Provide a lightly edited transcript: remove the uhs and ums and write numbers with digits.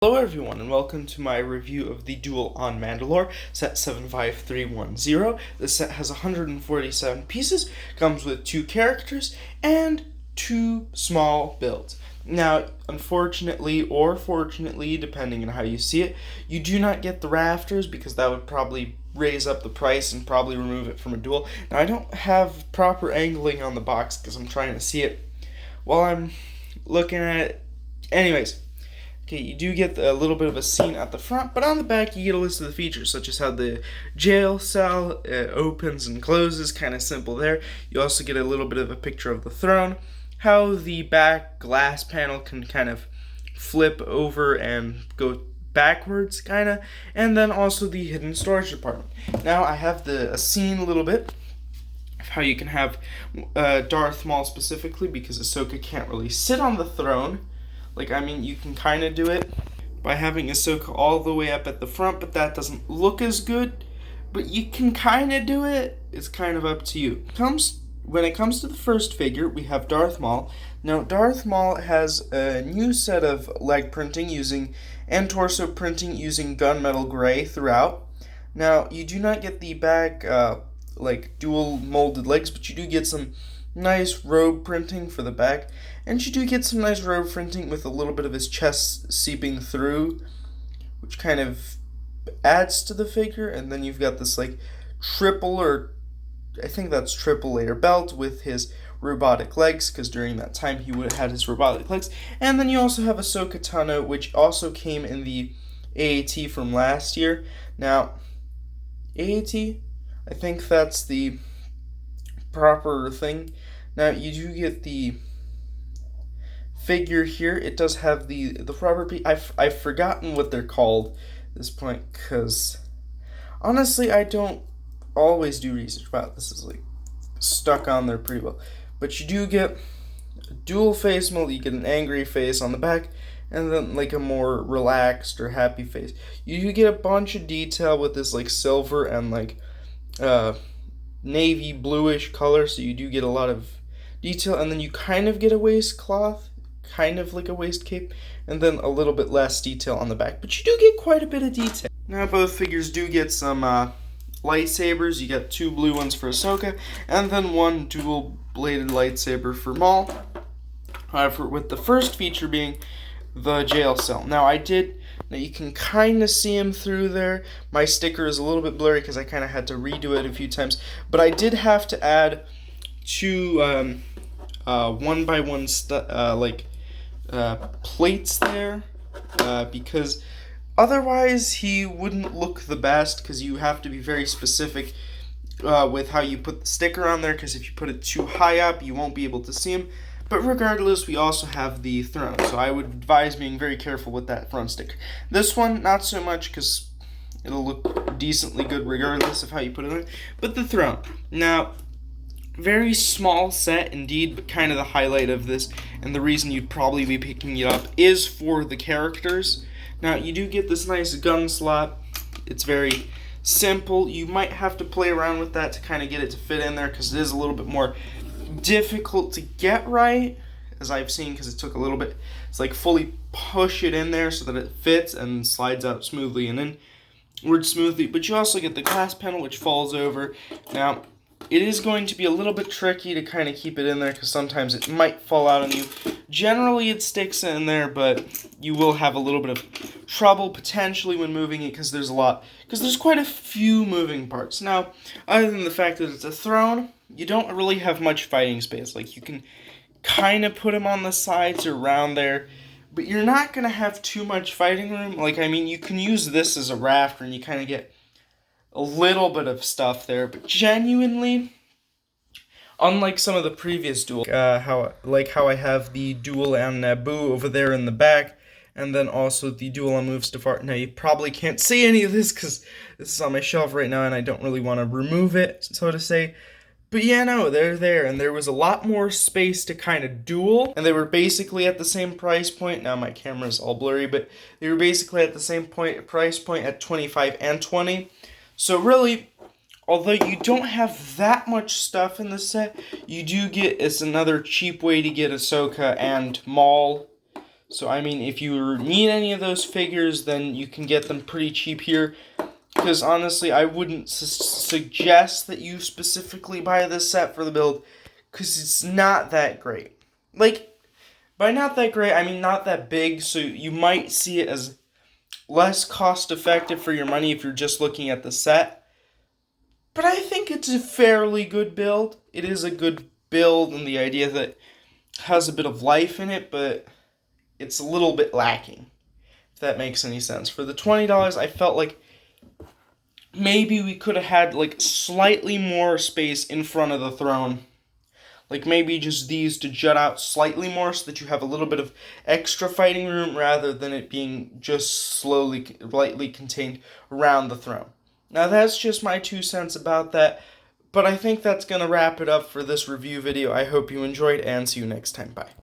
Hello everyone and welcome to my review of the Duel on Mandalor, set 75310. This set has 147 pieces, comes with 2 characters, and 2 small builds. Now, unfortunately, or fortunately, depending on how you see it, you do not get the rafters because that would probably raise up the price and probably remove it from a duel. Now, I don't have proper angling on the box because I'm trying to see it while I'm looking at it. Anyways. Okay, you do get a little bit of a scene at the front, but on the back you get a list of the features, such as how the jail cell opens and closes, kind of simple there. You also get a little bit of a picture of the throne, how the back glass panel can kind of flip over and go backwards, kind of, and then also the hidden storage department. Now I have a scene a little bit of how you can have Darth Maul specifically, because Ahsoka can't really sit on the throne. You can kind of do it by having Ahsoka all the way up at the front, but that doesn't look as good. But you can kind of do it. It's kind of up to you. When it comes to the first figure, we have Darth Maul. Now, Darth Maul has a new set of leg printing and torso printing using gunmetal gray throughout. Now, you do not get the back, dual molded legs, but you do get some nice robe printing for the back, and you do get some nice robe printing with a little bit of his chest seeping through, which kind of adds to the figure. And then you've got this triple layer belt with his robotic legs, because during that time he would have had his robotic legs. And then you also have Ahsoka Tano, which also came in the AAT from last year. Now, AAT, I think that's the proper thing. Now you do get the figure here. It does have the proper I've forgotten what they're called at this point, because honestly I don't always do research. Wow, this is stuck on there pretty well. But you do get a dual face mold. You get an angry face on the back, and then a more relaxed or happy face. You do get a bunch of detail with this silver and navy bluish color, so you do get a lot of detail. And then you kind of get a waistcloth, kind of like a waist cape, and then a little bit less detail on the back, but you do get quite a bit of detail. Now both figures do get some lightsabers. You get 2 blue ones for Ahsoka, and then 1 dual bladed lightsaber for Maul, with the first feature being the jail cell. Now you can kind of see him through there. My sticker is a little bit blurry because I kind of had to redo it a few times, but I did have to add 2 1x1 plates there, because otherwise he wouldn't look the best, because you have to be very specific with how you put the sticker on there, because if you put it too high up you won't be able to see him. But regardless, we also have the throne, so I would advise being very careful with that front sticker. This one, not so much, because it'll look decently good regardless of how you put it on. But the throne. Now, very small set indeed, but kind of the highlight of this, and the reason you'd probably be picking it up is for the characters. Now, you do get this nice gun slot. It's very simple. You might have to play around with that to kind of get it to fit in there, because it is a little bit more difficult to get right, as I've seen, because it took a little bit. It's fully push it in there so that it fits and slides out smoothly and inward smoothly. But you also get the glass panel, which falls over. Now, it is going to be a little bit tricky to kind of keep it in there, because sometimes it might fall out on you. Generally it sticks in there, but you will have a little bit of trouble potentially when moving it, because there's quite a few moving parts. Now, other than the fact that it's a throne, you don't really have much fighting space. You can kind of put him on the sides or around there, but you're not going to have too much fighting room. You can use this as a rafter and you kind of get a little bit of stuff there, but genuinely, unlike some of the previous Duel, how I have the Duel and Naboo over there in the back, and then also the Duel on Mustafar. Now, you probably can't see any of this because this is on my shelf right now, and I don't really want to remove it, so to say. But yeah, no, they're there, and there was a lot more space to kind of duel, and they were basically at the same price point. Now my camera's all blurry, but they were basically at the same price point at $25 and $20. So really, although you don't have that much stuff in the set, you do get, it's another cheap way to get Ahsoka and Maul So, I mean, if you need any of those figures, then you can get them pretty cheap here. Because, honestly, I wouldn't suggest that you specifically buy this set for the build, because it's not that great. Like, by not that great, I mean not that big, so you might see it as less cost-effective for your money if you're just looking at the set. But I think it's a fairly good build. It is a good build, and the idea that it has a bit of life in it, but it's a little bit lacking, if that makes any sense. For the $20, I felt like maybe we could have had like slightly more space in front of the throne. Like maybe just these to jut out slightly more so that you have a little bit of extra fighting room rather than it being just lightly contained around the throne. Now that's just my 2 cents about that, but I think that's going to wrap it up for this review video. I hope you enjoyed and see you next time. Bye.